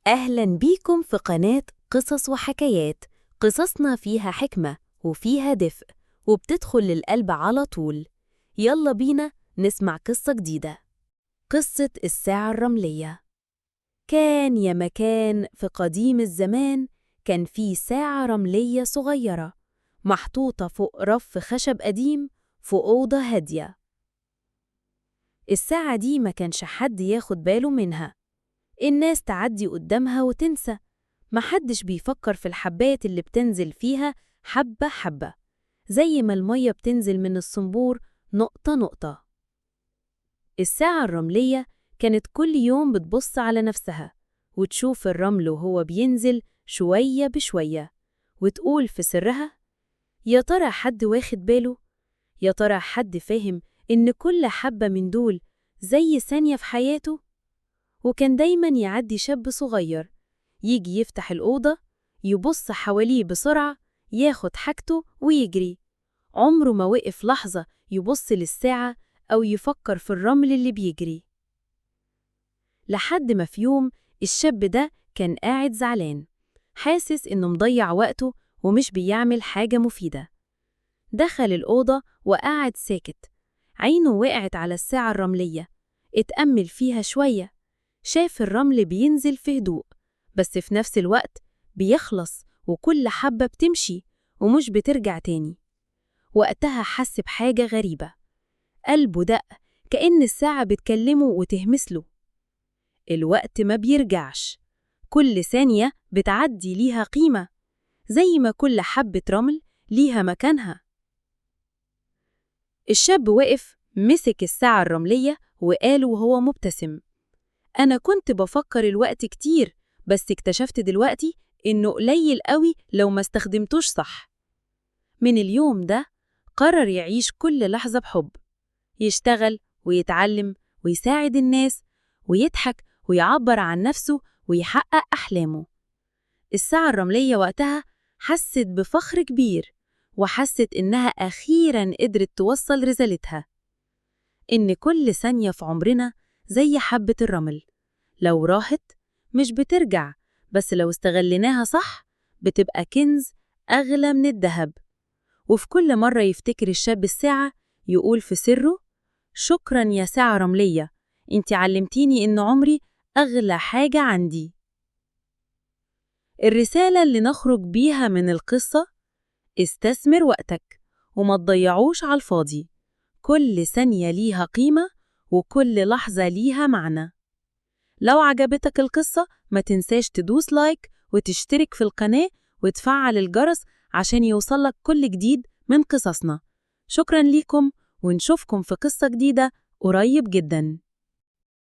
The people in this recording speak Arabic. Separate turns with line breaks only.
أهلاً بيكم في قناة قصص وحكايات. قصصنا فيها حكمة وفيها دفء وبتدخل للقلب على طول. يلا بينا نسمع قصة جديدة. قصة الساعة الرملية. كان يا مكان في قديم الزمان كان في ساعة رملية صغيرة محطوطة فوق رف خشب قديم في أوضة هادية. الساعة دي ما كانش حد ياخد باله منها، الناس تعدي قدامها وتنسى، محدش بيفكر في الحبات اللي بتنزل فيها حبة حبة، زي ما المية بتنزل من الصنبور نقطة نقطة. الساعة الرملية كانت كل يوم بتبص على نفسها وتشوف الرمل وهو بينزل شوية بشوية، وتقول في سرها: يا ترى حد واخد باله؟ يا ترى حد فاهم إن كل حبة من دول زي ثانية في حياته؟ وكان دايماً يعدي شاب صغير يجي يفتح الأوضة، يبص حواليه بسرعة، ياخد حاجته ويجري. عمره ما وقف لحظة يبص للساعة أو يفكر في الرمل اللي بيجري. لحد ما في يوم الشاب ده كان قاعد زعلان، حاسس إنه مضيع وقته ومش بيعمل حاجة مفيدة. دخل الأوضة وقعد ساكت، عينه وقعت على الساعة الرملية، اتأمل فيها شوية، شاف الرمل بينزل في هدوء، بس في نفس الوقت بيخلص وكل حبة بتمشي ومش بترجع تاني. وقتها حس بحاجة غريبة، قلبه دق كأن الساعة بتكلمه وتهمسله: الوقت ما بيرجعش، كل ثانية بتعدي ليها قيمة، زي ما كل حبة رمل ليها مكانها. الشاب وقف مسك الساعة الرملية وقال وهو مبتسم: أنا كنت بفكر الوقت كتير، بس اكتشفت دلوقتي إنه قليل قوي لو ما استخدمتوش صح. من اليوم ده قرر يعيش كل لحظة بحب، يشتغل ويتعلم ويساعد الناس ويضحك ويعبر عن نفسه ويحقق أحلامه. الساعة الرملية وقتها حست بفخر كبير، وحست إنها أخيراً قدرت توصل رسالتها، إن كل ثانية في عمرنا زي حبة الرمل، لو راحت مش بترجع، بس لو استغلناها صح بتبقى كنز أغلى من الذهب. وفي كل مرة يفتكر الشاب الساعة يقول في سره: شكراً يا ساعة رملية، انت علمتيني إن عمري أغلى حاجة عندي. الرسالة اللي نخرج بيها من القصة: استثمر وقتك وما تضيعوش على الفاضي، كل ثانية ليها قيمة وكل لحظة ليها معنى. لو عجبتك القصة ما تنساش تدوس لايك وتشترك في القناة وتفعل الجرس عشان يوصلك كل جديد من قصصنا. شكراً ليكم، ونشوفكم في قصة جديدة قريب جداً.